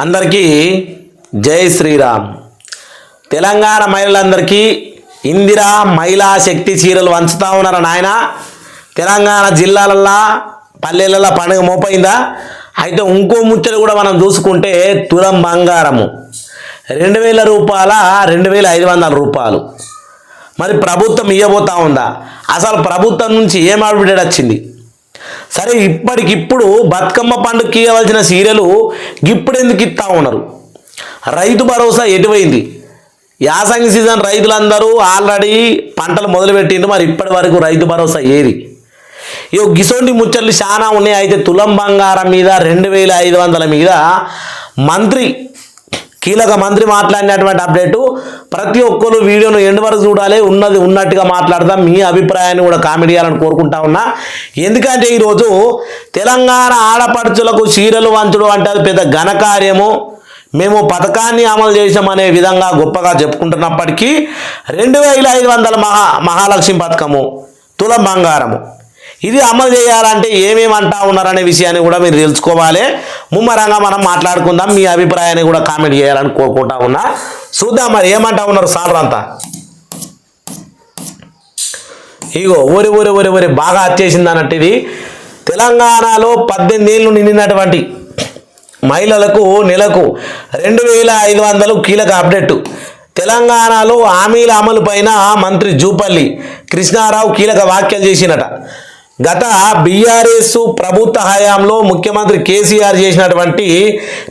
అందరికీ జై శ్రీరామ్. తెలంగాణ మహిళలందరికీ ఇందిరా మహిళా శక్తి చీరలు వంచుతా ఉన్నారు నాయన. తెలంగాణ జిల్లాలల్లో పల్లెలలో పండుగ మోపైందా? అయితే ఇంకో ముచ్చట కూడా మనం చూసుకుంటే తులం బంగారము 2000 రూపాయల 2500 రూపాయలు. మరి ప్రభుత్వం ఇవ్వబోతా ఉందా? అసలు ప్రభుత్వం నుంచి ఏం అప్డేట్ వచ్చింది? సరే, ఇప్పటికిప్పుడు బతుకమ్మ పండుగకి ఇవ్వాల్సిన చీరలు ఇప్పుడు ఎందుకు ఇస్తా ఉన్నారు? రైతు భరోసా ఎటువైంది? యాసంగి సీజన్ రైతులందరూ ఆల్రెడీ పంటలు మొదలుపెట్టిండ్రు. మరి ఇప్పటి వరకు రైతు భరోసా ఏది? గిసోంటి ముచ్చట్లు చాలా ఉన్నాయి. అయితే తులం బంగారం మీద 2500 మీద కీలక మంత్రి మాట్లాడినటువంటి అప్డేటు ప్రతి ఒక్కరు వీడియోను ఎండ్ వరకు చూడాలి. ఉన్నది ఉన్నట్టుగా మాట్లాడదాం. మీ అభిప్రాయాన్ని కూడా కామెంట్ చేయాలని కోరుకుంటా ఉన్నా. ఎందుకంటే ఈరోజు తెలంగాణ ఆడపడుచులకు చీరలు వంచడం అంటే అది పెద్ద ఘనకార్యము. మేము పథకాన్ని అమలు చేసామనే విధంగా గొప్పగా చెప్పుకుంటున్నప్పటికీ 2500 మహాలక్ష్మి పథకము, తులం బంగారము ఇది అమలు చేయాలంటే ఏమేమి అంటా ఉన్నారనే విషయాన్ని కూడా మీరు తెలుసుకోవాలి. ముమ్మరంగా మనం మాట్లాడుకుందాం. మీ అభిప్రాయాన్ని కూడా కామెంట్ చేయాలని కోరుకుంటా ఉన్నా. చూద్దాం మరి ఏమంటా ఉన్నారు సార్ అంతా. ఇగో ఊరి ఊరి ఊరి ఊరి బాగా వచ్చేసింది అన్నట్టు. ఇది తెలంగాణలో 18 ఏళ్ళు నిండినటువంటి మహిళలకు నెలకు 2500 కీలక అప్డేట్. తెలంగాణలో హామీల అమలు పైన మంత్రి జూపల్లి కృష్ణారావు కీలక వ్యాఖ్యలు చేసినట. గత బీఆర్ఎస్ ప్రభుత్వ హయాంలో ముఖ్యమంత్రి కేసీఆర్ చేసినటువంటి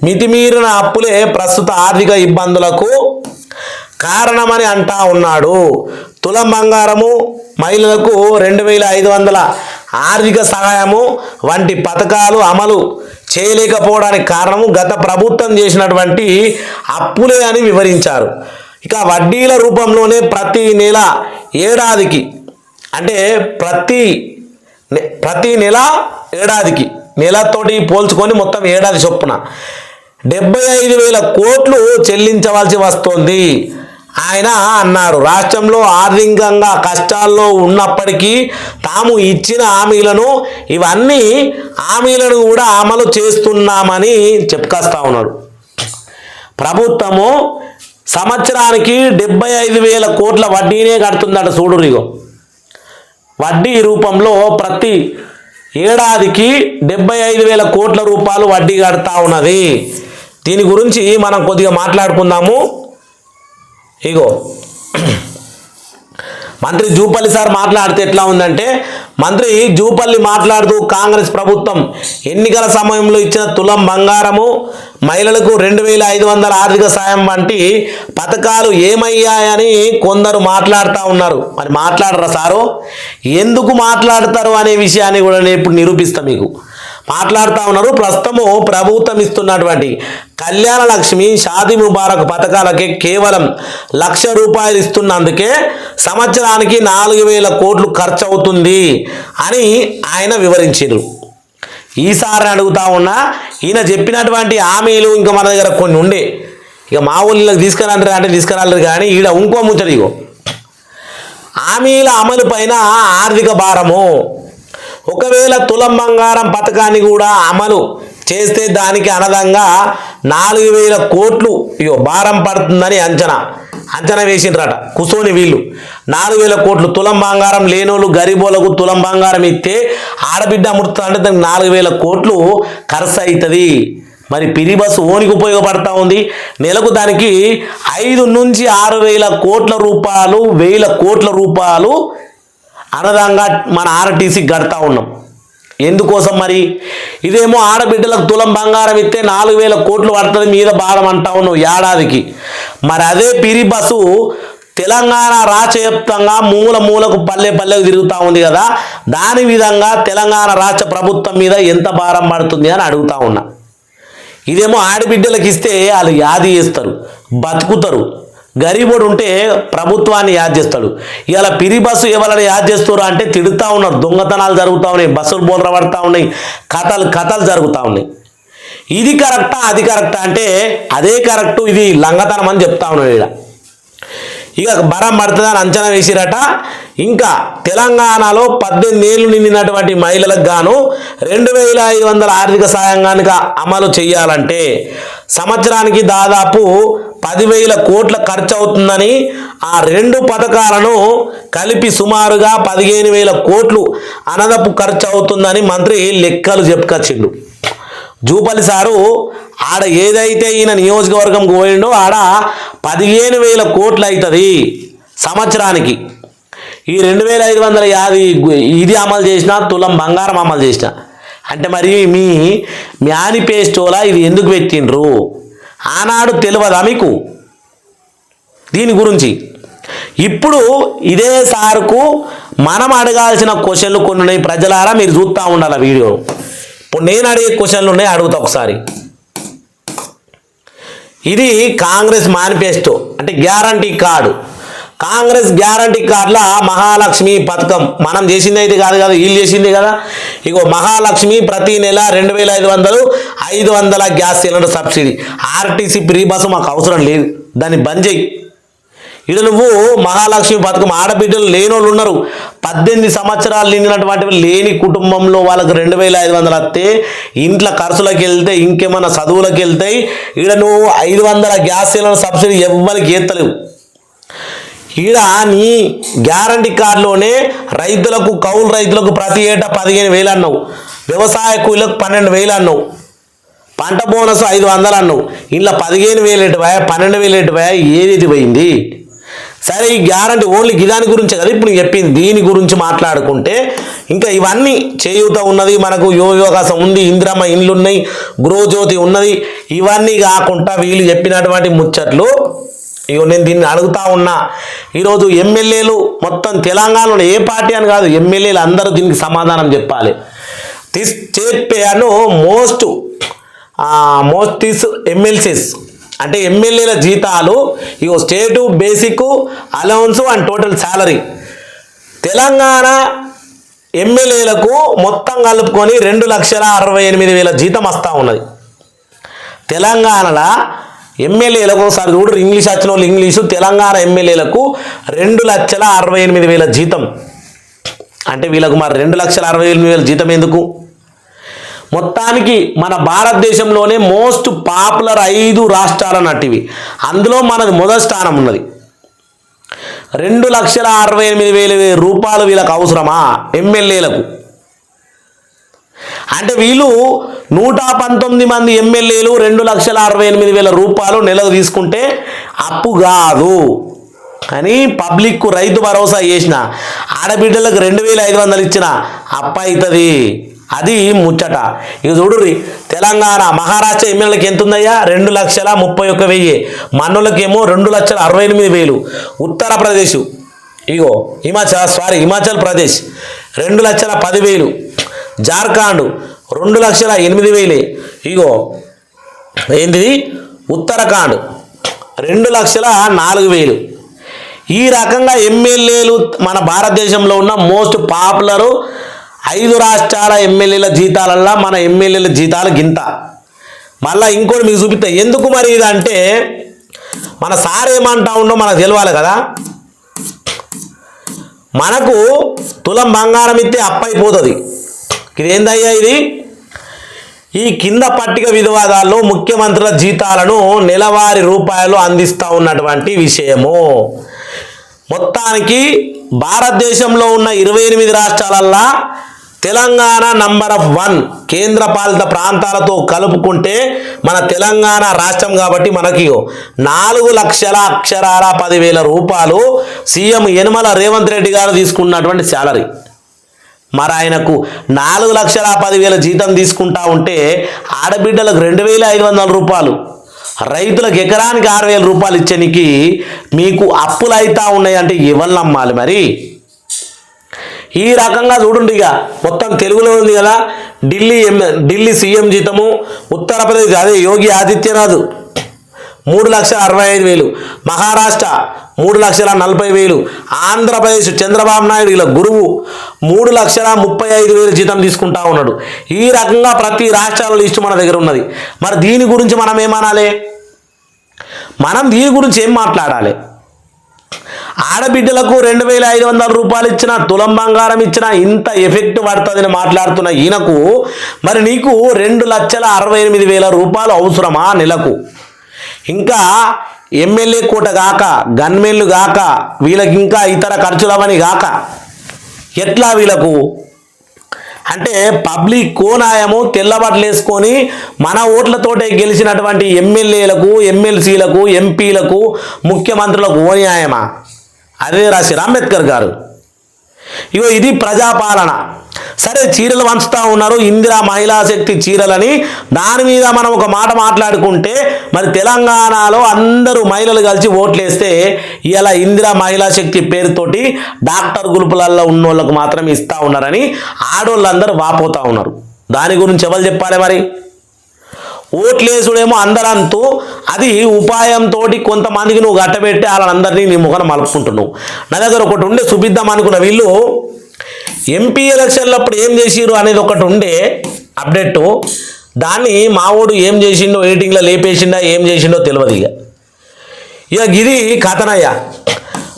మితిమీరిన అప్పులే ప్రస్తుత ఆర్థిక ఇబ్బందులకు కారణమని అంటా ఉన్నాడు. తులం బంగారము, మహిళలకు 2500 ఆర్థిక సహాయము వంటి పథకాలు అమలు చేయలేకపోవడానికి కారణము గత ప్రభుత్వం చేసినటువంటి అప్పులే అని వివరించారు. ఇక వడ్డీల రూపంలోనే ప్రతి నెల ఏడాదికి అంటే ప్రతి నెల ఏడాదికి నెలతోటి పోల్చుకొని మొత్తం ఏడాది చొప్పున 75,000 కోట్లు చెల్లించవలసి వస్తుంది ఆయన అన్నారు. రాష్ట్రంలో ఆర్థికంగా కష్టాల్లో ఉన్నప్పటికీ తాము ఇచ్చిన ఇవన్నీ హామీలను కూడా అమలు చేస్తున్నామని చెప్పుకొస్తా ఉన్నాడు. ప్రభుత్వము సంవత్సరానికి 75,000 కోట్ల వడ్డీనే కడుతుందట. చూడురిగో, వడ్డీ రూపంలో ప్రతి ఏడాదికి 75,000 కోట్ల రూపాయలు వడ్డీ కడతా ఉన్నది. దీని గురించి మనం కొద్దిగా మాట్లాడుకుందాము. ఇగో మంత్రి జూపల్లి సార్ మాట్లాడితే ఎట్లా ఉందంటే, మంత్రి జూపల్లి మాట్లాడుతూ కాంగ్రెస్ ప్రభుత్వం ఎన్నికల సమయంలో ఇచ్చిన తులం బంగారము, మహిళలకు 2500 ఆర్థిక సాయం వంటి పథకాలు ఏమయ్యాయని కొందరు మాట్లాడుతూ ఉన్నారు. మరి మాట్లాడరా సారు? ఎందుకు మాట్లాడతారు అనే విషయాన్ని కూడా నేను ఇప్పుడు నిరూపిస్తా మీకు. మాట్లాడుతూ ఉన్నారు. ప్రస్తుతము ప్రభుత్వం ఇస్తున్నటువంటి కళ్యాణ లక్ష్మి, షాదీ ముబారక్ పథకాలకే కేవలం 1,00,000 రూపాయలు ఇస్తున్నందుకే సంవత్సరానికి 4,000 కోట్లు ఖర్చు అవుతుంది అని ఆయన వివరించారు. ఈసారి అడుగుతా ఉన్నా, ఈయన చెప్పినటువంటి హామీలు ఇంకా మన దగ్గర కొన్ని ఉండే, ఇక మా ఊళ్ళకి తీసుకురంటారు అంటే తీసుకురాలేరు. కానీ ఈడ ఇంకో ముచ్చట. ఇగో హామీల అమలు పైన ఆర్థిక భారము. ఒకవేళ తులం బంగారం పథకాన్ని కూడా అమలు చేస్తే దానికి అనదంగా 4,000 కోట్లు భారం పడుతుందని అంచనా వేసిండ్రట కూర్చొని వీళ్ళు. 4,000 కోట్లు తులం బంగారం లేనోళ్ళు గరీబోళ్ళకు తులం బంగారం ఇస్తే ఆడబిడ్డ అమృత అంటే దానికి 4,000 కోట్లు ఖర్చు అవుతుంది. మరి పిరి బస్సు ఓనికి ఉపయోగపడతా ఉంది. నెలకు దానికి 5 నుంచి 6,000 కోట్ల రూపాయలు 1,000 కోట్ల రూపాయలు అనదంగా మన ఆర్టీసీ గడతా ఉన్నాం. ఎందుకోసం మరి? ఇదేమో ఆడబిడ్డలకు తులం బంగారం ఇస్తే 4,000 కోట్లు పడుతుంది మీద భారం అంటా ఉన్నావు ఏడాదికి. మరి అదే పిరి బస్సు తెలంగాణ రాష్ట్ర వ్యాప్తంగా మూలకు పల్లెకు తిరుగుతూ ఉంది కదా, దాని విధంగా తెలంగాణ రాష్ట్ర ప్రభుత్వం మీద ఎంత భారం పడుతుంది అని అడుగుతా ఉన్నా. ఇదేమో ఆడబిడ్డలకు ఇస్తే వాళ్ళు యాది చేస్తారు, బతుకుతారు. గరీబోడు ఉంటే ప్రభుత్వాన్ని యాద్ చేస్తాడు. ఇలా పిరి బస్సు ఎవరైనా యాద్ చేస్తారు అంటే తిడుతూ ఉన్నారు. దొంగతనాలు జరుగుతూ ఉన్నాయి, బస్సులు బోల్ర పడతా ఉన్నాయి, కథలు జరుగుతూ ఉన్నాయి. ఇది కరెక్టా అది కరెక్టా అంటే అదే కరెక్టు, ఇది లంగతనం అని చెప్తా ఉన్నాడు. ఇక భారం పడుతుందని అంచనా వేసిరట. ఇంకా తెలంగాణలో 18 ఏళ్ళు నిండినటువంటి మహిళలకు గాను 2500 ఆర్థిక సాయం కనుక అమలు చేయాలంటే సంవత్సరానికి దాదాపు 10,000 కోట్ల ఖర్చు అవుతుందని, ఆ రెండు పథకాలను కలిపి సుమారుగా 15,000 కోట్లు అదనపు ఖర్చు అవుతుందని మంత్రి లెక్కలు చెప్పుకొచ్చిండు. జూపల్లి సారు ఆడ ఏదైతే ఈయన నియోజకవర్గం పోయిండో ఆడ 15,000 కోట్లు అవుతుంది సంవత్సరానికి. ఈ 2,550 ఇది అమలు చేసిన, తులం బంగారం అమలు చేసిన అంటే మరి మీ మేనిఫెస్టోలా ఇది ఎందుకు పెట్టిండ్రు? ఆనాడు తెలియదా మీకు దీని గురించి? ఇప్పుడు ఇదే సార్కు మనం అడగాల్సిన క్వశ్చన్లు కొన్ని ఉన్నాయి. ప్రజలారా మీరు చూస్తూ ఉండాలి వీడియో. ఇప్పుడు నేను అడిగే క్వశ్చన్లు ఉన్నాయి, అడుగుతా ఒకసారి. ఇది కాంగ్రెస్ మేనిఫెస్టో అంటే గ్యారంటీ కార్డు. కాంగ్రెస్ గ్యారంటీ కార్డుల మహాలక్ష్మి పథకం మనం చేసింది అయితే కాదు కదా, వీళ్ళు చేసింది కదా. ఇగో మహాలక్ష్మి ప్రతి నెల 2,500 500 gas cylinder subsidy. RTC free bus మాకు అవసరం లేదు, దాన్ని బంద్ చేయి. ఇది నువ్వు మహాలక్ష్మి పథకం ఆడబిడ్డలు లేని వాళ్ళు ఉన్నారు, 18 సంవత్సరాలు నిండినటువంటి లేని కుటుంబంలో వాళ్ళకి 2,500 వస్తే ఇంట్లో ఖర్చులకు వెళ్తే ఇంకేమన్నా చదువులకు వెళ్తాయి. ఇక్కడ నువ్వు 500 గ్యాస్ సిలిండర్ సబ్సిడీ ఎవ్వరికి ఎత్తలేవు. ఈడ నీ గ్యారంటీ కార్డులోనే రైతులకు, కౌలు రైతులకు ప్రతి ఏటా 15,000 అన్నావు, వ్యవసాయ కూలీలకు 12,000 అన్నావు, పంట బోనస్ 500 అన్నావు. ఇంట్లో 15,000 ఎటువా, 12,000 ఎటువా, ఏది పోయింది? సరే ఈ గ్యారంటీ ఓన్లీ గిదాని గురించే కదా ఇప్పుడు చెప్పింది. దీని గురించి మాట్లాడుకుంటే ఇంకా ఇవన్నీ చేయూత ఉన్నది, మనకు యువకాశం ఉంది, ఇందిరమ్మ ఇండ్లు ఉన్నాయి, గృహజ్యోతి ఉన్నది. ఇవన్నీ కాకుండా వీళ్ళు చెప్పినటువంటి ముచ్చట్లు ఇగో నేను దీన్ని అడుగుతా ఉన్నా. ఈరోజు ఎమ్మెల్యేలు మొత్తం తెలంగాణలో ఏ పార్టీ అని కాదు, ఎమ్మెల్యేలు అందరూ దీనికి సమాధానం చెప్పాలి. స్టేట్ పేను మోస్ట్ ఎమ్మెల్సీస్ అంటే ఎమ్మెల్యేల జీతాలు ఇగో state basic allowance and total salary. Telangana ఎమ్మెల్యేలకు మొత్తం కలుపుకొని 2,68,000 జీతం వస్తూ ఉన్నది. తెలంగాణలో ఎమ్మెల్యేలకు ఒకసారి చూడరు, ఇంగ్లీష్ వచ్చిన వాళ్ళు ఇంగ్లీషు. తెలంగాణ ఎమ్మెల్యేలకు 2,68,000 జీతం. అంటే వీళ్ళకు మరి 2,68,000 జీతం ఎందుకు? మొత్తానికి మన భారతదేశంలోనే మోస్ట్ పాపులర్ 5 రాష్ట్రాలు అన్నట్టు, అందులో మనది మొదటి స్థానం ఉన్నది. 2,68,000 రూపాయలు వీళ్ళకు అవసరమా ఎమ్మెల్యేలకు? అంటే వీళ్ళు 119 మంది ఎమ్మెల్యేలు 2,68,000 రూపాయలు నెలకు తీసుకుంటే అప్పు కాదు అని పబ్లిక్ రైతు భరోసా చేసిన, ఆడబిడ్డలకు 2,500 ఇచ్చిన అప్పు అవుతుంది. అది ముచ్చట. ఇక చూడుర్రి, తెలంగాణ మహారాష్ట్ర ఎమ్మెల్యేలకు ఎంత ఉందయ్యా? 2,31,000. మనోళ్ళకేమో 2,68,000. ఉత్తరప్రదేశ్ ఇగో హిమాచల్ ప్రదేశ్ 2,10,000. జార్ఖండ్ 2,08,000. ఇగో ఏంటిది ఉత్తరాఖండ్ 2,04,000. ఈ రకంగా ఎమ్మెల్యేలు మన భారతదేశంలో ఉన్న మోస్ట్ పాపులర్ 5 రాష్ట్రాల ఎమ్మెల్యేల జీతాలల్లో మన ఎమ్మెల్యేల జీతాలు గింత. మళ్ళీ ఇంకోటి మీకు చూపిస్తా ఎందుకు మరి ఇదంటే, మన సార్ ఏమంటా ఉండో మనకు తెలియాలి కదా. మనకు తులం బంగారం ఇస్తే అప్పైపోతుంది. ఇదేందయ్యా ఇది? ఈ కింద పట్టిక వివాదాల్లో ముఖ్యమంత్రుల జీతాలను నెలవారీ రూపాయలు అందిస్తూ ఉన్నటువంటి విషయము. మొత్తానికి భారతదేశంలో ఉన్న 28 రాష్ట్రాలల్లో తెలంగాణ నంబర్ 1 కేంద్రపాలిత ప్రాంతాలతో కలుపుకుంటే మన తెలంగాణ రాష్ట్రం కాబట్టి మనకి 4,10,000 రూపాయలు సీఎం యనమల రేవంత్ రెడ్డి గారు తీసుకున్నటువంటి శాలరీ. మరి ఆయనకు 4,10,000 జీతం తీసుకుంటా ఉంటే ఆడబిడ్డలకు 2,500 రూపాయలు, రైతులకు ఎకరానికి 6,000 రూపాయలు ఇచ్చేనికి మీకు అప్పులు అవుతా ఉన్నాయంటే ఎవరు నమ్మాలి మరి? ఈ రకంగా చూడండి. ఇక మొత్తం తెలుగులో ఉంది కదా. ఢిల్లీ సీఎం జీతము, ఉత్తరప్రదేశ్ అదే యోగి ఆదిత్యనాథ్ 3,65,000, మహారాష్ట్ర 3,40,000, ఆంధ్రప్రదేశ్ చంద్రబాబు నాయుడు ఇలా గురువు 3,35,000 జీతం తీసుకుంటా ఉన్నాడు. ఈ రకంగా ప్రతి రాష్ట్రాల లిస్టు మన దగ్గర ఉన్నది. మరి దీని గురించి మనం ఏమనాలి? మనం దీని గురించి ఏం మాట్లాడాలి? ఆడబిడ్డలకు 2,500 రూపాయలు ఇచ్చిన, తులం బంగారం ఇచ్చిన ఇంత ఎఫెక్ట్ పడుతుందని మాట్లాడుతున్న ఈయనకు మరి నీకు 2,68,000 రూపాయలు అవసరమా నెలకు? ఇంకా ఎమ్మెల్యే కోట గాక, గన్మెన్లు గాక, వీళ్ళకి ఇంకా ఇతర ఖర్చులవని గాక ఎట్లా వీళ్ళకు అంటే పబ్లిక్ కోనాయము తెల్లబట్టలు వేసుకొని మన ఓట్లతోటే గెలిచినటువంటి ఎమ్మెల్యేలకు, ఎమ్మెల్సీలకు, ఎంపీలకు, ముఖ్యమంత్రులకు ఓ న్యాయమా? అదే రాశారు అంబేద్కర్ గారు. ఇగో ఇది ప్రజాపాలన. సరే చీరలు పంచుతూ ఉన్నారు, ఇందిరా మహిళా శక్తి చీరలని. దాని మీద మనం ఒక మాట మాట్లాడుకుంటే మరి తెలంగాణలో అందరూ మహిళలు కలిసి ఓట్లేస్తే ఇలా ఇందిరా మహిళా శక్తి పేరుతోటి డాక్టర్ గ్రూపులలో ఉన్న వాళ్ళకు మాత్రం ఇస్తూ ఉన్నారని ఆడోళ్ళందరూ వాపోతూ ఉన్నారు. దాని గురించి ఎవరు చెప్పాలి మరి? ఓట్లేసుడేమో అందరంతూ, అది ఉపాయంతో కొంతమందికి నువ్వు గట్టబెట్టి వాళ్ళందరినీ నీ ముఖం మలుపుకుంటున్నావు. నా దగ్గర ఒకటి ఉండే చూపిద్దాం అనుకున్న వీళ్ళు ఎంపీ ఎలక్షన్లప్పుడు ఏం చేసిరు అనేది ఒకటి ఉండే అప్డేట్. దాన్ని మావోడు ఏం చేసిండో, ఎడిటింగ్లో లేపేసిండా ఏం చేసిండో తెలియదు. ఇక ఇది కథనయ్య.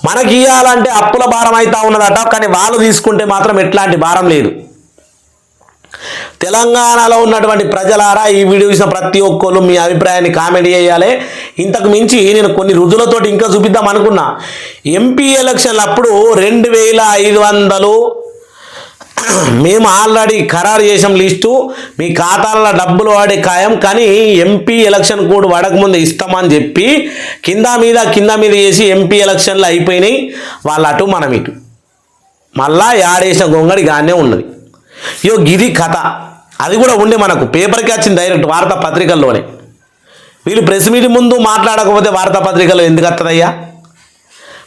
మనకి ఇవ్వాలంటే అప్పుల భారం అవుతా ఉన్నదట, కానీ వాళ్ళు తీసుకుంటే మాత్రం ఎట్లాంటి భారం లేదు. తెలంగాణలో ఉన్నటువంటి ప్రజలారా, ఈ వీడియో చూసిన ప్రతి ఒక్కరు మీ అభిప్రాయాన్ని కామెంట్ చేయాలి. ఇంతకు మించి నేను కొన్ని రుజువులతోటి ఇంకా చూపిద్దాం అనుకున్నా. ఎంపీ ఎలక్షన్లు అప్పుడు 2,500 మేము ఆల్రెడీ ఖరారు చేసాం లిస్టు, మీ ఖాతాలలో డబ్బులు వాడే ఖాయం, కానీ ఎంపీ ఎలక్షన్ కోడ్ వాడకముందు ఇస్తామని చెప్పి కింద మీద చేసి ఎంపీ ఎలక్షన్లు అయిపోయినాయి. వాళ్ళు అటు మనం ఇటు, మళ్ళా యాడేసిన గొంగడి గానే ఉన్నది. ఇయో గిది కథ. అది కూడా ఉండే మనకు పేపర్కి వచ్చింది డైరెక్ట్ వార్తాపత్రికల్లోనే. వీళ్ళు ప్రెస్ మీట్ ముందు మాట్లాడకపోతే వార్తాపత్రికల్లో ఎందుకు వస్తుందయ్యా?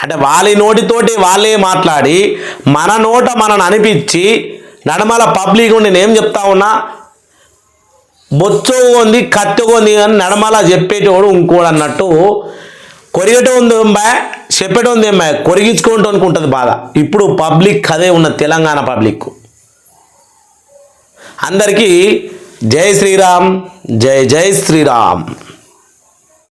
అంటే వాళ్ళ నోటితోటి వాళ్ళే మాట్లాడి మన నోట మనని అనిపించి నడమల పబ్లిక్ నేనేం చెప్తా ఉన్నా, బొచ్చో ఉంది కత్తి ఉంది అని నడమల చెప్పేటోడు ఇంకోడు అన్నట్టు. కొరిగటం ఉంది ఎంబాయ్, చెప్పేటం ఉంది ఎంబాయ్, కొరిగించుకుంటూ అనుకుంటుంది బాధ. ఇప్పుడు పబ్లిక్ అదే ఉన్నది, తెలంగాణ పబ్లిక్. అందరికీ జై శ్రీరామ్, జై జై శ్రీరామ్.